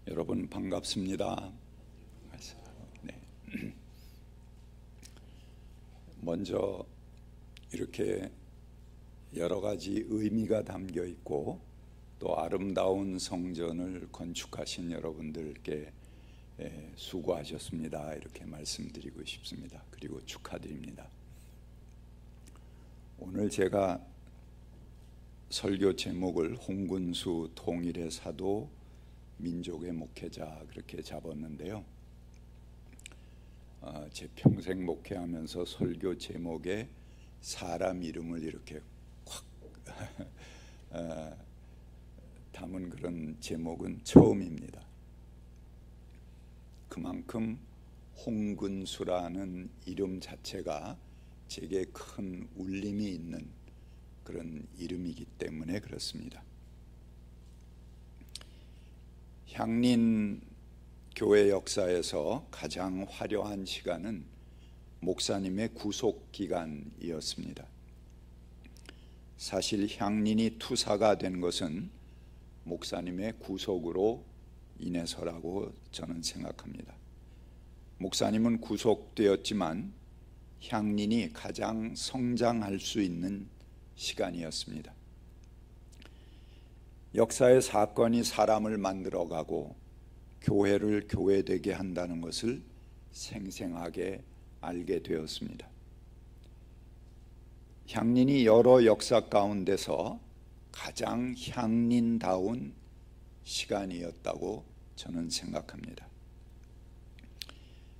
여러분 반갑습니다. 네. 먼저 이렇게 여러 가지 의미가 담겨 있고 또 아름다운 성전을 건축하신 여러분들께 수고하셨습니다. 이렇게 말씀드리고 싶습니다. 그리고 축하드립니다. 오늘 제가 설교 제목을 홍근수 통일의 사도 민족의 목회자 그렇게 잡았는데요. 제 평생 목회하면서 설교 제목에 사람 이름을 이렇게 확 담은 그런 제목은 처음입니다. 그만큼 홍근수라는 이름 자체가 제게 큰 울림이 있는 그런 이름이기 때문에 그렇습니다. 향린 교회 역사에서 가장 화려한 시간은 목사님의 구속 기간이었습니다. 사실 향린이 투사가 된 것은 목사님의 구속으로 인해서라고 저는 생각합니다. 목사님은 구속되었지만 향린이 가장 성장할 수 있는 시간이었습니다. 역사의 사건이 사람을 만들어가고 교회를 교회되게 한다는 것을 생생하게 알게 되었습니다. 향린이 여러 역사 가운데서 가장 향린다운 시간이었다고 저는 생각합니다.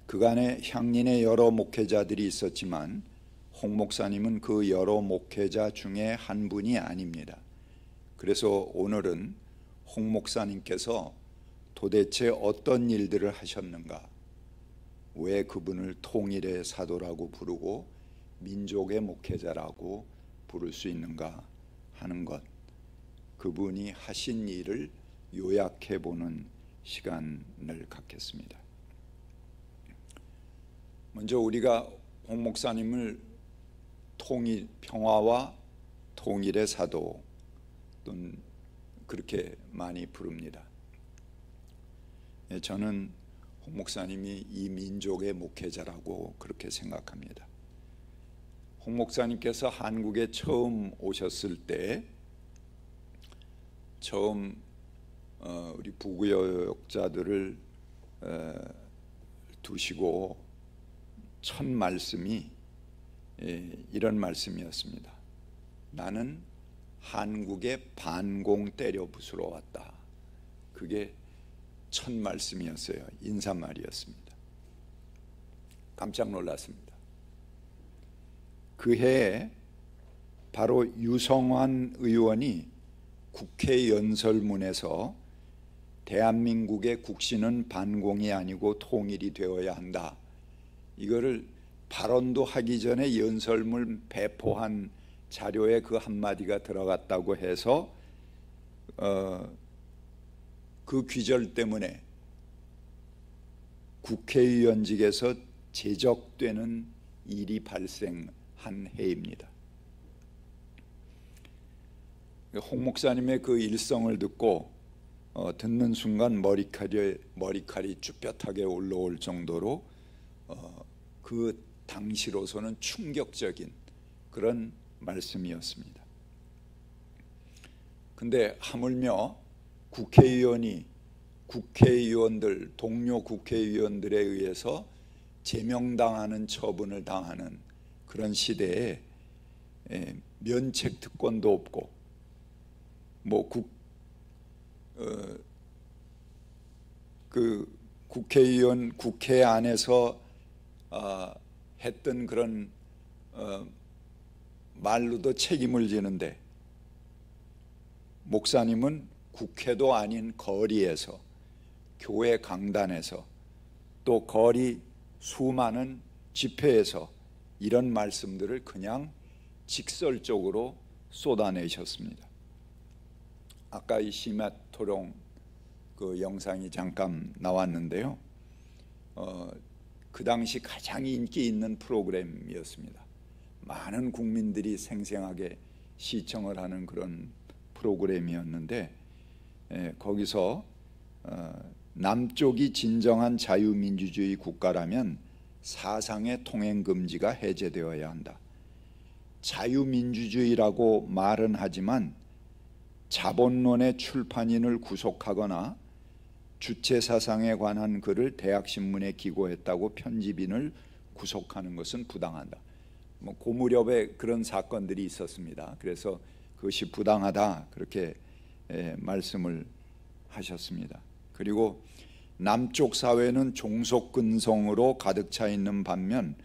그간에 향린의 여러 목회자들이 있었지만 홍 목사님은 그 여러 목회자 중에 한 분이 아닙니다. 그래서 오늘은 홍 목사님께서 도대체 어떤 일들을 하셨는가, 왜 그분을 통일의 사도라고 부르고 민족의 목회자라고 부를 수 있는가 하는 것, 그분이 하신 일을 요약해 보는 시간을 갖겠습니다. 먼저 우리가 홍 목사님을 통일, 평화와 통일의 사도 또는 그렇게 많이 부릅니다. 저는 홍 목사님이 이 민족의 목회자라고 그렇게 생각합니다. 홍 목사님께서 한국에 처음 오셨을 때 처음 우리 부교역자들을 두시고 첫 말씀이 이런 말씀이었습니다. 나는 한국에 반공 때려 부수러 왔다. 그게 첫 말씀이었어요. 인사말이었습니다. 깜짝 놀랐습니다. 그 해에 바로 유성환 의원이 국회 연설문에서 대한민국의 국시는 반공이 아니고 통일이 되어야 한다, 이거를 발언도 하기 전에 연설문 배포한 자료에 그 한마디가 들어갔다고 해서 그 귀절 때문에 국회의원직에서 제적되는 일이 발생한 해입니다. 홍 목사님의 그 일성을 듣고 듣는 순간 머리칼이 쭈뼛하게 올라올 정도로 그 당시로서는 충격적인 그런 말씀이었습니다. 근데 하물며 국회의원들, 동료 국회의원들에 의해서 제명당하는 처분을 당하는 그런 시대에 면책 특권도 없고 국회의원 국회 안에서 했던 그런 말로도 책임을 지는데 목사님은 국회도 아닌 거리에서, 교회 강단에서, 또 거리 수많은 집회에서 이런 말씀들을 그냥 직설적으로 쏟아내셨습니다. 아까 이 시맛 토론 그 영상이 잠깐 나왔는데요. 그 당시 가장 인기 있는 프로그램이었습니다. 많은 국민들이 생생하게 시청을 하는 그런 프로그램이었는데 거기서 남쪽이 진정한 자유민주주의 국가라면 사상의 통행 금지가 해제되어야 한다. 자유민주주의라고 말은 하지만 자본론의 출판인을 구속하거나 주체사상에 관한 글을 대학신문에 기고했다고 편집인을 구속하는 것은 부당하다. 그 무렵에 그런 사건들이 있었습니다. 그래서 그것이 부당하다 그렇게 말씀을 하셨습니다. 그리고 남쪽 사회는 종속근성으로 가득 차 있는 반면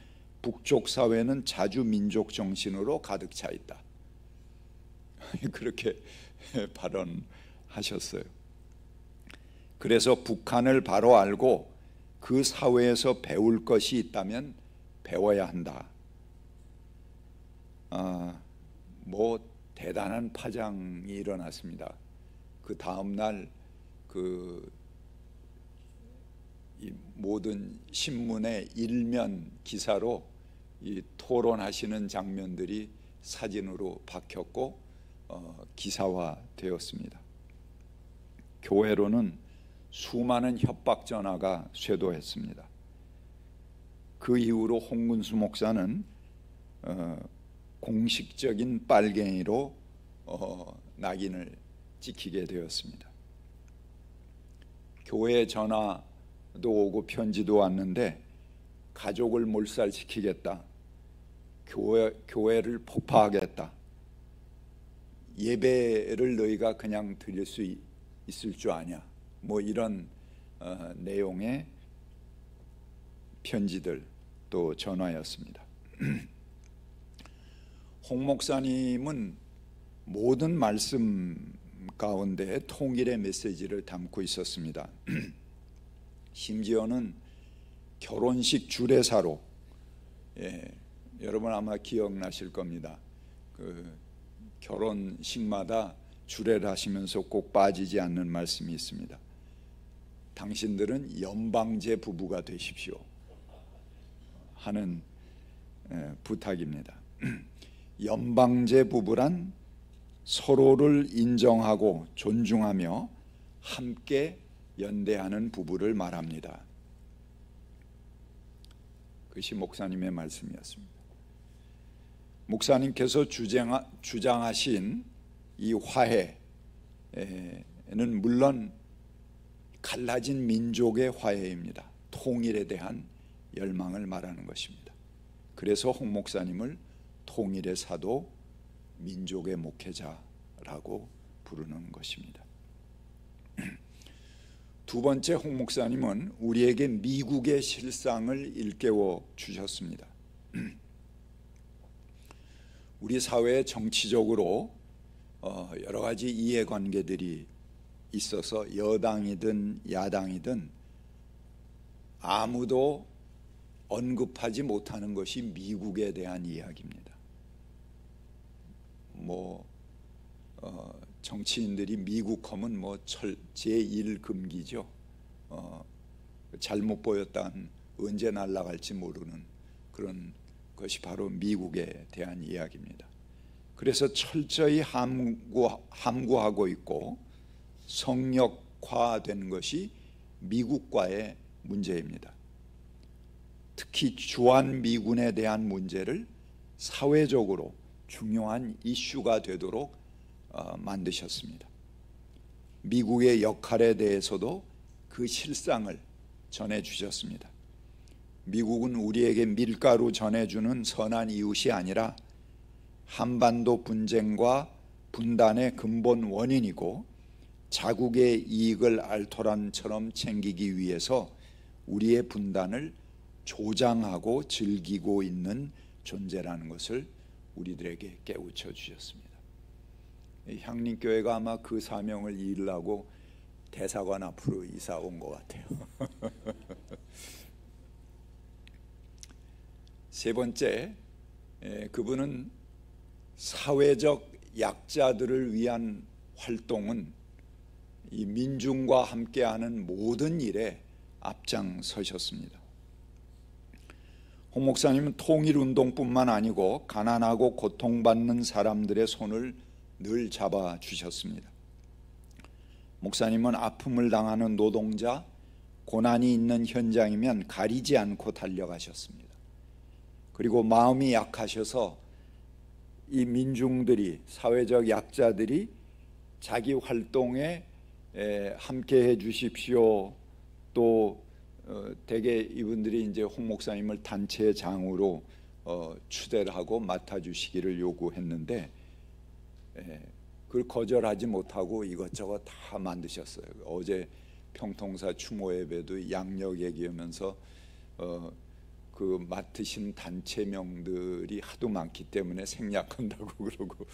북쪽 사회는 자주민족 정신으로 가득 차 있다. 그렇게 발언하셨어요. 그래서 북한을 바로 알고 그 사회에서 배울 것이 있다면 배워야 한다. 대단한 파장이 일어났습니다. 그 다음 날 이 모든 신문의 일면 기사로 이 토론하시는 장면들이 사진으로 박혔고 기사화되었습니다. 교회로는 수많은 협박 전화가 쇄도했습니다. 그 이후로 홍근수 목사는 공식적인 빨갱이로 낙인을 찍히게 되었습니다. 교회 전화도 오고 편지도 왔는데 가족을 몰살시키겠다, 교회를 폭파하겠다, 예배를 너희가 그냥 드릴 수 있을 줄 아냐, 이런 내용의 편지들 또 전화였습니다. 홍 목사님은 모든 말씀 가운데 통일의 메시지를 담고 있었습니다. 심지어는 결혼식 주례사로, 여러분 아마 기억나실 겁니다. 그 결혼식마다 주례를 하시면서 꼭 빠지지 않는 말씀이 있습니다. 당신들은 연방제 부부가 되십시오 하는 부탁입니다. 연방제 부부란 서로를 인정하고 존중하며 함께 연대하는 부부를 말합니다. 그것이 목사님의 말씀이었습니다. 목사님께서 주장하신 이 화해는 물론 갈라진 민족의 화해입니다. 통일에 대한 열망을 말하는 것입니다. 그래서 홍 목사님을 통일의 사도, 민족의 목회자라고 부르는 것입니다. 두 번째, 홍 목사님은 우리에게 미국의 실상을 일깨워 주셨습니다. 우리 사회에 정치적으로 여러 가지 이해관계들이 있어서 여당이든 야당이든 아무도 언급하지 못하는 것이 미국에 대한 이야기입니다. 정치인들이 미국 하면 제1금기죠. 잘못 보였다는 언제 날아갈지 모르는 그런 것이 바로 미국에 대한 이야기입니다. 그래서 철저히 함구하고 있고 성역화된 것이 미국과의 문제입니다. 특히 주한미군에 대한 문제를 사회적으로 중요한 이슈가 되도록 만드셨습니다. 미국의 역할에 대해서도 그 실상을 전해주셨습니다. 미국은 우리에게 밀가루 전해주는 선한 이웃이 아니라 한반도 분쟁과 분단의 근본 원인이고 자국의 이익을 알토란처럼 챙기기 위해서 우리의 분단을 조장하고 즐기고 있는 존재라는 것을 우리들에게 깨우쳐 주셨습니다. 향림교회가 아마 그 사명을 이루려고 대사관 앞으로 이사 온 것 같아요. 세 번째, 그분은 사회적 약자들을 위한 활동은 이 민중과 함께하는 모든 일에 앞장서셨습니다. 홍 목사님은 통일운동뿐만 아니고 가난하고 고통받는 사람들의 손을 늘 잡아주셨습니다. 목사님은 아픔을 당하는 노동자, 고난이 있는 현장이면 가리지 않고 달려가셨습니다. 그리고 마음이 약하셔서 이 민중들이, 사회적 약자들이 자기 활동에 함께 해 주십시오. 또 대개 이분들이 이제 홍 목사님을 단체 장으로 추대를 하고 맡아주시기를 요구했는데 그걸 거절하지 못하고 이것저것 다 만드셨어요. 어제 평통사 추모 예배도 양력 얘기하면서 그 맡으신 단체명들이 하도 많기 때문에 생략한다고 그러고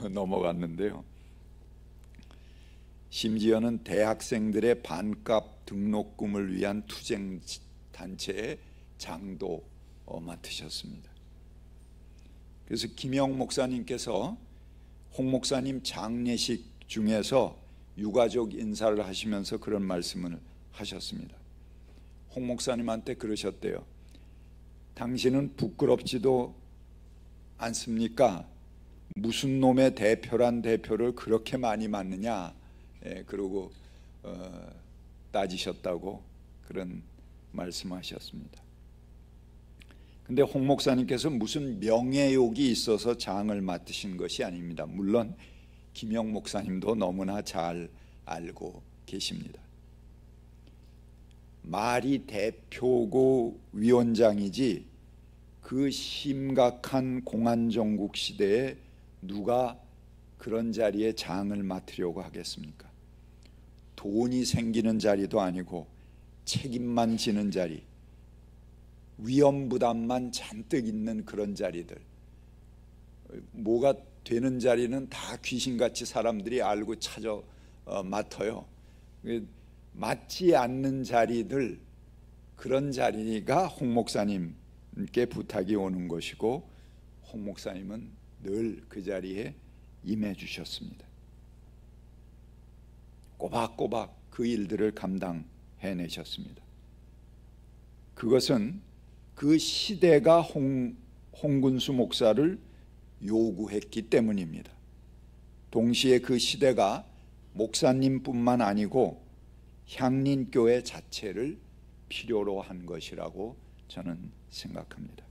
넘어갔는데요. 심지어는 대학생들의 반값 등록금을 위한 투쟁 단체의 장도 맡으셨습니다. 그래서 김영 목사님께서 홍 목사님 장례식 중에서 유가족 인사를 하시면서 그런 말씀을 하셨습니다. 홍 목사님한테 그러셨대요. 당신은 부끄럽지도 않습니까? 무슨 놈의 대표란 대표를 그렇게 많이 맡느냐? 그러고 따지셨다고 그런 말씀하셨습니다. 근데 홍 목사님께서 무슨 명예욕이 있어서 장을 맡으신 것이 아닙니다. 물론 김영 목사님도 너무나 잘 알고 계십니다. 말이 대표고 위원장이지 그 심각한 공안정국 시대에 누가 그런 자리에 장을 맡으려고 하겠습니까? 돈이 생기는 자리도 아니고 책임만 지는 자리, 위험 부담만 잔뜩 있는 그런 자리들, 뭐가 되는 자리는 다 귀신같이 사람들이 알고 찾아 맡아요. 맞지 않는 자리들, 그런 자리가 홍 목사님께 부탁이 오는 것이고 홍 목사님은 늘 그 자리에 임해 주셨습니다. 꼬박꼬박 그 일들을 감당해내셨습니다. 그것은 그 시대가 홍군수 목사를 요구했기 때문입니다. 동시에 그 시대가 목사님뿐만 아니고 향린교회 자체를 필요로 한 것이라고 저는 생각합니다.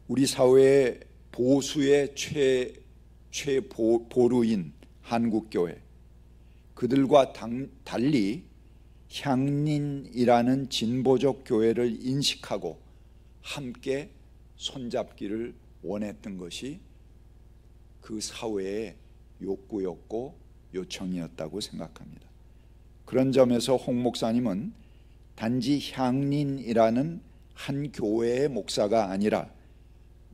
우리 사회의 보수의 최보루인 한국교회, 그들과 달리 향린이라는 진보적 교회를 인식하고 함께 손잡기를 원했던 것이 그 사회의 욕구였고 요청이었다고 생각합니다. 그런 점에서 홍 목사님은 단지 향린이라는 한 교회의 목사가 아니라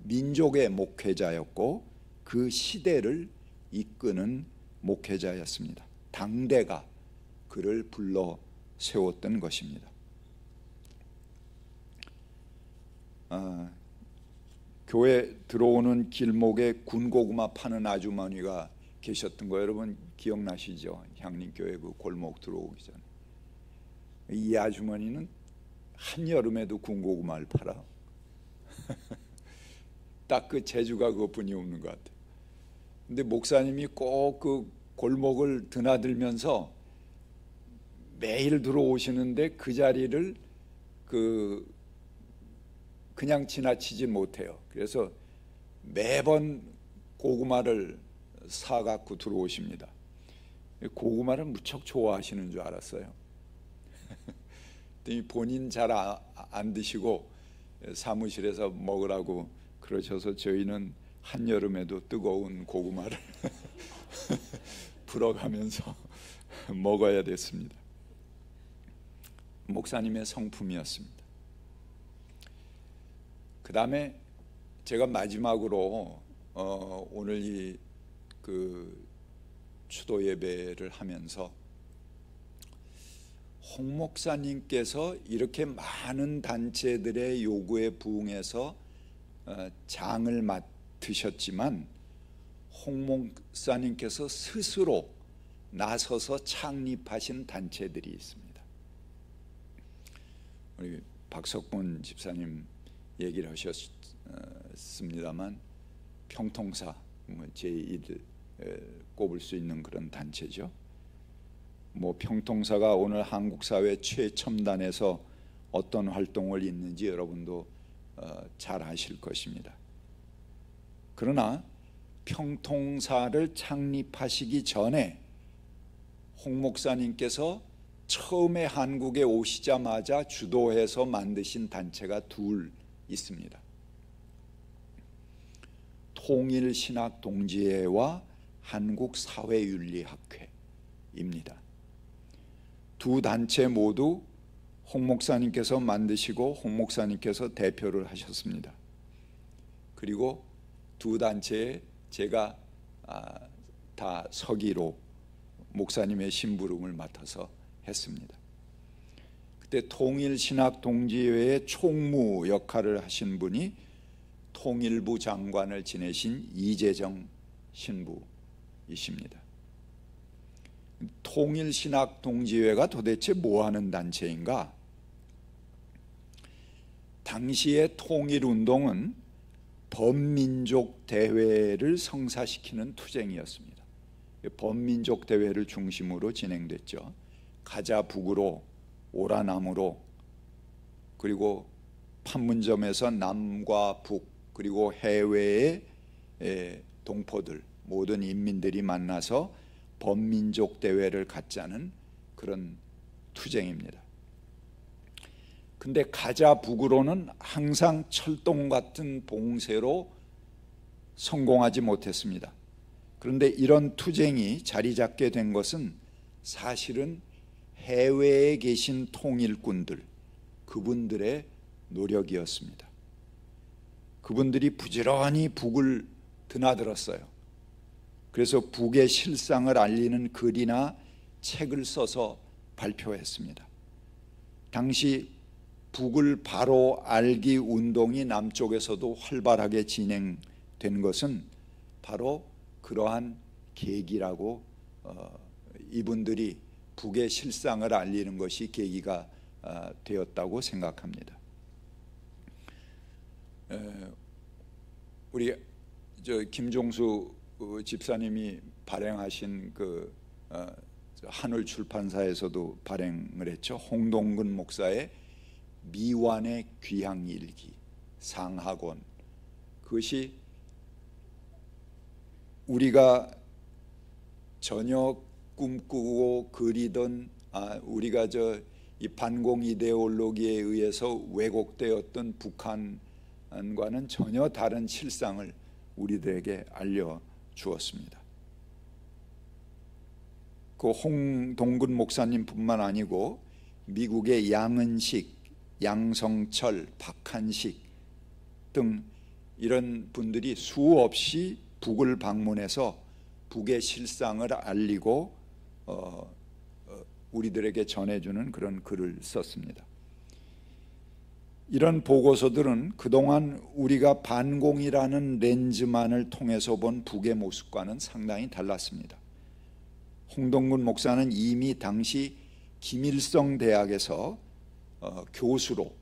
민족의 목회자였고 그 시대를 이끄는 목회자였습니다. 당대가 그를 불러 세웠던 것입니다. 교회 들어오는 길목에 군고구마 파는 아주머니가 계셨던 거 여러분 기억나시죠? 향린교회 그 골목 들어오기 전에 이 아주머니는 한여름에도 군고구마를 팔아. 딱 그 재주가 그것뿐이 없는 것 같아요. 근데 목사님이 꼭 그 골목을 드나들면서 매일 들어오시는데 그 자리를 그냥 지나치지 못해요. 그래서 매번 고구마를 사갖고 들어오십니다. 고구마를 무척 좋아하시는 줄 알았어요. 본인 잘 안 드시고 사무실에서 먹으라고 그러셔서 저희는 한여름에도 뜨거운 고구마를 불어가면서 먹어야 됐습니다. 목사님의 성품이었습니다. 그 다음에 제가 마지막으로 오늘 이 추도 예배를 하면서 홍 목사님께서 이렇게 많은 단체들의 요구에 부응해서 장을 맡으셨지만 홍 목사님께서 스스로 나서서 창립하신 단체들이 있습니다. 우리 박석본 집사님 얘기를 하셨습니다만 평통사 제1 꼽을 수 있는 그런 단체죠. 뭐 평통사가 오늘 한국 사회 최첨단에서 어떤 활동을 있는지 여러분도 잘 아실 것입니다. 그러나 평통사를 창립하시기 전에 홍 목사님께서 처음에 한국에 오시자마자 주도해서 만드신 단체가 둘 있습니다. 통일신학동지회와 한국사회윤리학회입니다. 두 단체 모두 홍 목사님께서 만드시고 홍 목사님께서 대표를 하셨습니다. 그리고 두 단체에 제가 다 서기로 목사님의 심부름을 맡아서 했습니다. 그때 통일신학동지회의 총무 역할을 하신 분이 통일부 장관을 지내신 이재정 신부이십니다. 통일신학동지회가 도대체 뭐하는 단체인가? 당시의 통일운동은 범민족 대회를 성사시키는 투쟁이었습니다. 범민족 대회를 중심으로 진행됐죠. 가자 북으로, 오라남으로, 그리고 판문점에서 남과 북, 그리고 해외의 동포들, 모든 인민들이 만나서 범민족 대회를 갖자는 그런 투쟁입니다. 근데 가자 북으로는 항상 철동 같은 봉쇄로 성공하지 못했습니다. 그런데 이런 투쟁이 자리 잡게 된 것은 사실은 해외에 계신 통일군들, 그분들의 노력이었습니다. 그분들이 부지런히 북을 드나들었어요. 그래서 북의 실상을 알리는 글이나 책을 써서 발표했습니다. 당시 북을 바로 알기 운동이 남쪽에서도 활발하게 진행된 것은 바로 그러한 계기라고, 이분들이 북의 실상을 알리는 것이 계기가 되었다고 생각합니다. 우리 김종수 집사님이 발행하신 그 한울 출판사에서도 발행을 했죠. 홍동근 목사의 미완의 귀향일기 상하권. 그것이 우리가 전혀 꿈꾸고 그리던, 우리가 이 반공 이데올로기에 의해서 왜곡되었던 북한과는 전혀 다른 실상을 우리들에게 알려주었습니다. 그 홍동근 목사님뿐만 아니고 미국의 양은식, 양성철, 박한식 등 이런 분들이 수없이 북을 방문해서 북의 실상을 알리고 우리들에게 전해주는 그런 글을 썼습니다. 이런 보고서들은 그동안 우리가 반공이라는 렌즈만을 통해서 본 북의 모습과는 상당히 달랐습니다. 홍동근 목사는 이미 당시 김일성 대학에서 교수로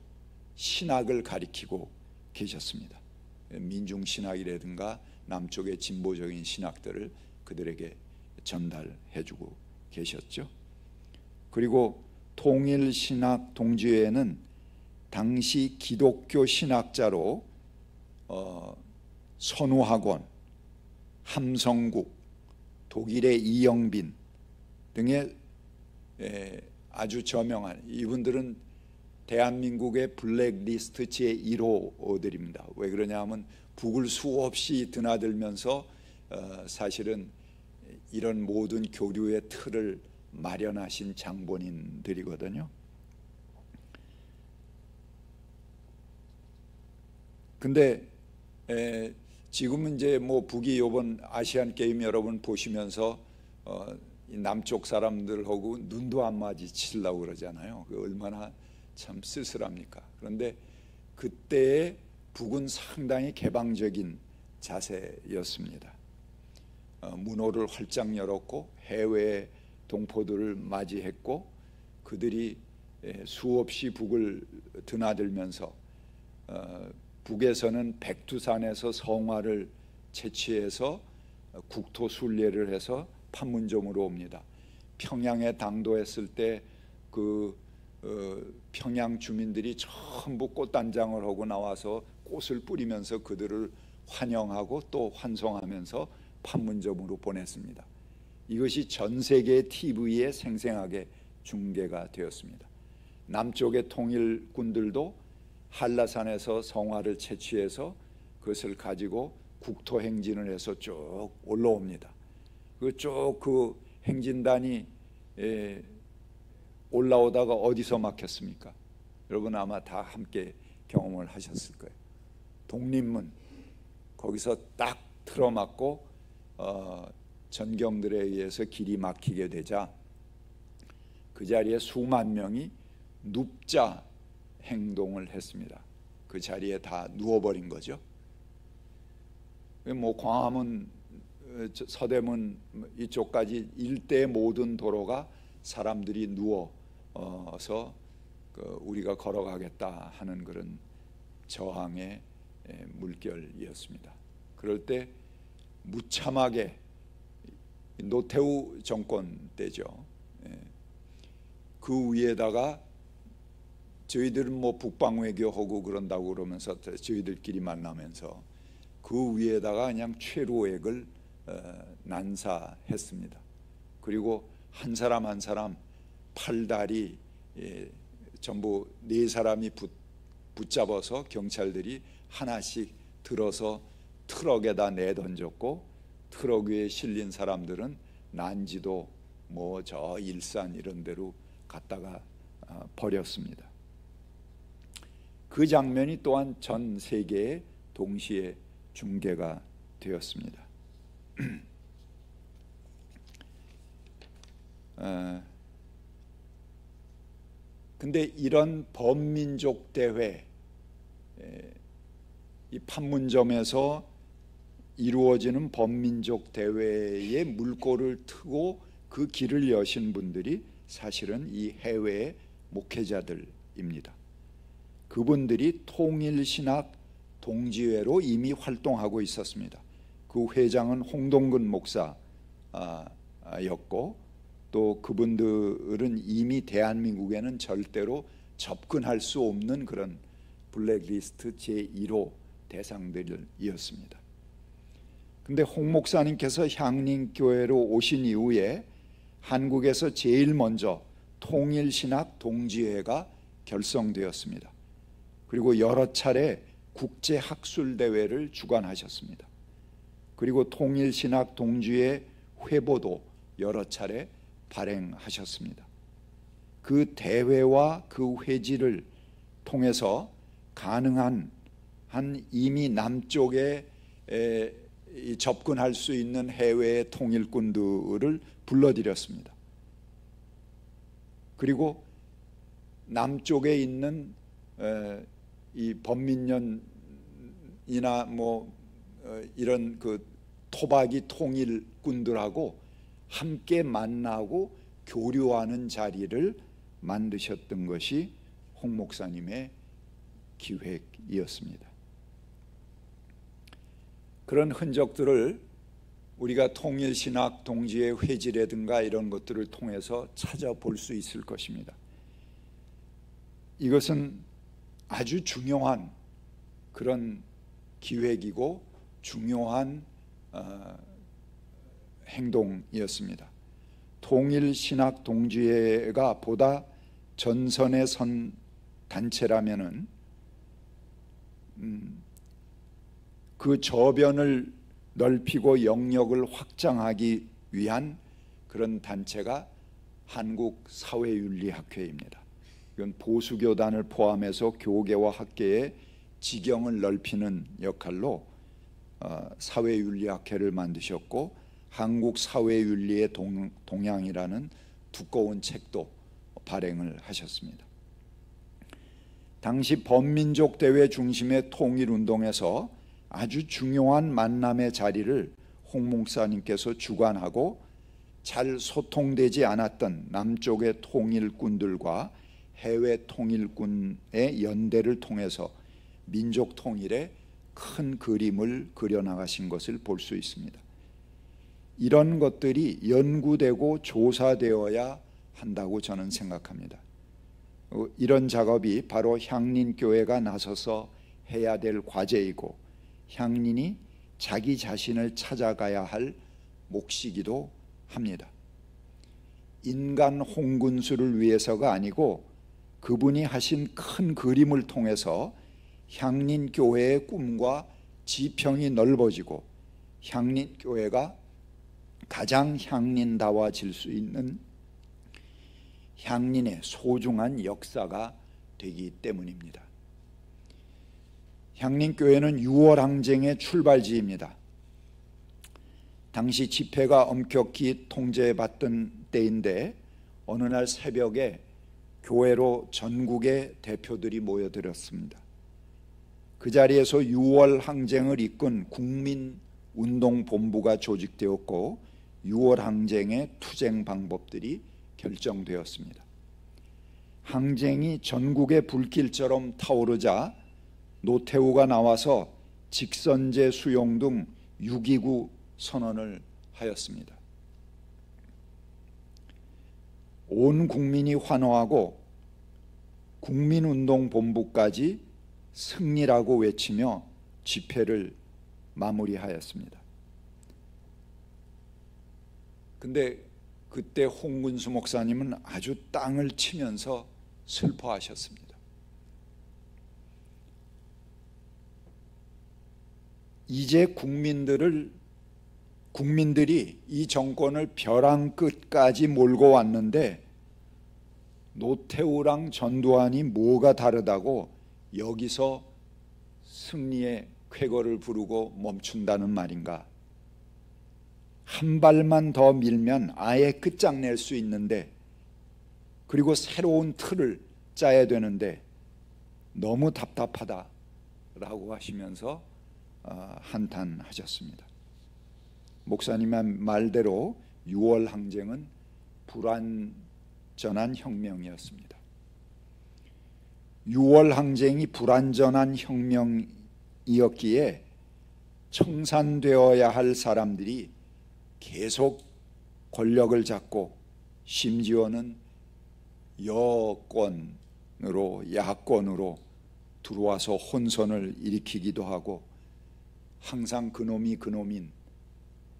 신학을 가리키고 계셨습니다. 민중신학이라든가 남쪽의 진보적인 신학들을 그들에게 전달해주고 계셨죠. 그리고 통일신학동지회는 당시 기독교 신학자로 선우학원, 함성국, 독일의 이영빈 등의 아주 저명한, 이분들은 대한민국의 블랙리스트 제1호들입니다. 왜 그러냐 하면 북을 수없이 드나들면서 사실은 이런 모든 교류의 틀을 마련하신 장본인들이거든요. 근데 지금은 이제 뭐 북이 이번 아시안 게임 여러분 보시면서 남쪽 사람들하고 눈도 안 마주치려고 그러잖아요. 얼마나 참 쓸쓸합니까? 그런데 그때의 북은 상당히 개방적인 자세였습니다. 문호를 활짝 열었고 해외 동포들을 맞이했고, 그들이 수없이 북을 드나들면서 북에서는 백두산에서 성화를 채취해서 국토 순례를 해서 판문점으로 옵니다. 평양에 당도했을 때 그 평양 주민들이 전부 꽃단장을 하고 나와서 꽃을 뿌리면서 그들을 환영하고 또 환송하면서 판문점으로 보냈습니다. 이것이 전 세계 TV에 생생하게 중계가 되었습니다. 남쪽의 통일군들도 한라산에서 성화를 채취해서 그것을 가지고 국토 행진을 해서 쭉 올라옵니다. 그 행진단이 올라오다가 어디서 막혔습니까? 여러분 아마 다 함께 경험을 하셨을 거예요. 독립문 거기서 딱 틀어막고 전경들에 의해서 길이 막히게 되자 그 자리에 수만 명이 눕자 행동을 했습니다. 그 자리에 다 누워버린 거죠. 뭐 광화문, 서대문 이쪽까지 일대 모든 도로가 사람들이 누워서 우리가 걸어가겠다 하는 그런 저항의 물결이었습니다. 그럴 때 무참하게 노태우 정권 때죠. 그 위에다가 저희들은 뭐 북방 외교하고 그런다고 그러면서 저희들끼리 만나면서 그 위에다가 그냥 최루액을 난사했습니다. 그리고 한 사람 한 사람 팔다리 전부 4사람이 붙잡아서 경찰들이 하나씩 들어서 트럭에다 내던졌고 트럭 위에 실린 사람들은 난지도 뭐 저 일산 이런 데로 갖다가 버렸습니다. 그 장면이 또한 전 세계에 동시에 중계가 되었습니다. 근데 이런 범민족 대회, 이 판문점에서 이루어지는 범민족 대회의 물꼬를 트고 그 길을 여신 분들이 사실은 이 해외의 목회자들입니다. 그분들이 통일신학 동지회로 이미 활동하고 있었습니다. 그 회장은 홍동근 목사였고 또 그분들은 이미 대한민국에는 절대로 접근할 수 없는 그런 블랙리스트 제1호 대상들이었습니다. 근데 홍 목사님께서 향림교회로 오신 이후에 한국에서 제일 먼저 통일신학 동지회가 결성되었습니다. 그리고 여러 차례 국제학술대회를 주관하셨습니다. 그리고 통일신학 동지회 회보도 여러 차례 발행하셨습니다. 그 대회와 그 회지를 통해서 가능한 한 이미 남쪽에 접근할 수 있는 해외의 통일군들을 불러들였습니다. 그리고 남쪽에 있는 이 범민련이나 뭐 이런 그 토박이 통일군들하고 함께 만나고 교류하는 자리를 만드셨던 것이 홍 목사님의 기획이었습니다. 그런 흔적들을 우리가 통일신학 동지의 회지라든가 이런 것들을 통해서 찾아볼 수 있을 것입니다. 이것은 아주 중요한 그런 기획이고 중요한 행동이었습니다. 통일신학 동지회가 보다 전선에 선 단체라면은 그 저변을 넓히고 영역을 확장하기 위한 그런 단체가 한국사회윤리학회입니다. 이건 보수교단을 포함해서 교계와 학계의 지경을 넓히는 역할로 사회윤리학회를 만드셨고 한국사회윤리의 동향이라는 두꺼운 책도 발행을 하셨습니다. 당시 범민족 대회 중심의 통일운동에서 아주 중요한 만남의 자리를 홍 목사님께서 주관하고 잘 소통되지 않았던 남쪽의 통일군들과 해외 통일군의 연대를 통해서 민족 통일의 큰 그림을 그려나가신 것을 볼 수 있습니다. 이런 것들이 연구되고 조사되어야 한다고 저는 생각합니다. 이런 작업이 바로 향린교회가 나서서 해야 될 과제이고 향린이 자기 자신을 찾아가야 할 몫이기도 합니다. 인간 홍군수를 위해서가 아니고 그분이 하신 큰 그림을 통해서 향린교회의 꿈과 지평이 넓어지고 향린교회가 가장 향린다워질 수 있는 향린의 소중한 역사가 되기 때문입니다. 향린교회는 6월 항쟁의 출발지입니다. 당시 집회가 엄격히 통제받던 때인데 어느 날 새벽에 교회로 전국의 대표들이 모여들었습니다. 그 자리에서 6월 항쟁을 이끈 국민운동본부가 조직되었고 6월 항쟁의 투쟁 방법들이 결정되었습니다. 항쟁이 전국의 불길처럼 타오르자 노태우가 나와서 직선제 수용 등 6.29 선언을 하였습니다. 온 국민이 환호하고 국민운동본부까지 승리라고 외치며 집회를 마무리하였습니다. 근데 그때 홍근수 목사님은 아주 땅을 치면서 슬퍼하셨습니다. 이제 국민들이 이 정권을 벼랑 끝까지 몰고 왔는데 노태우랑 전두환이 뭐가 다르다고 여기서 승리의 쾌거를 부르고 멈춘다는 말인가? 한 발만 더 밀면 아예 끝장낼 수 있는데, 그리고 새로운 틀을 짜야 되는데 너무 답답하다라고 하시면서 한탄하셨습니다. 목사님의 말대로 6월 항쟁은 불완전한 혁명이었습니다. 6월 항쟁이 불완전한 혁명이었기에 청산되어야 할 사람들이 계속 권력을 잡고 심지어는 야권으로 들어와서 혼선을 일으키기도 하고 항상 그놈이 그놈인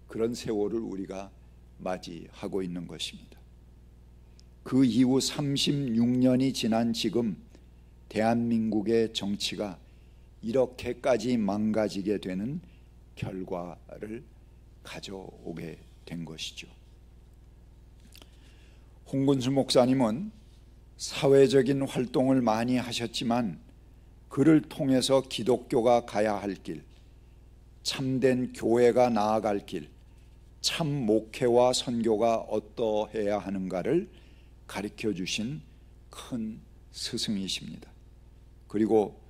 그런 세월을 우리가 맞이하고 있는 것입니다. 그 이후 36년이 지난 지금 대한민국의 정치가 이렇게까지 망가지게 되는 결과를 가져오게 된 것이죠. 홍근수 목사님은 사회적인 활동을 많이 하셨지만 그를 통해서 기독교가 가야 할 길, 참된 교회가 나아갈 길, 참 목회와 선교가 어떠해야 하는가를 가르쳐 주신 큰 스승이십니다. 그리고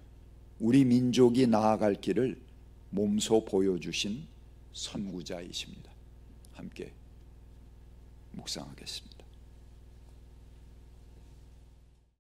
우리 민족이 나아갈 길을 몸소 보여주신 선구자이십니다. 함께 묵상하겠습니다.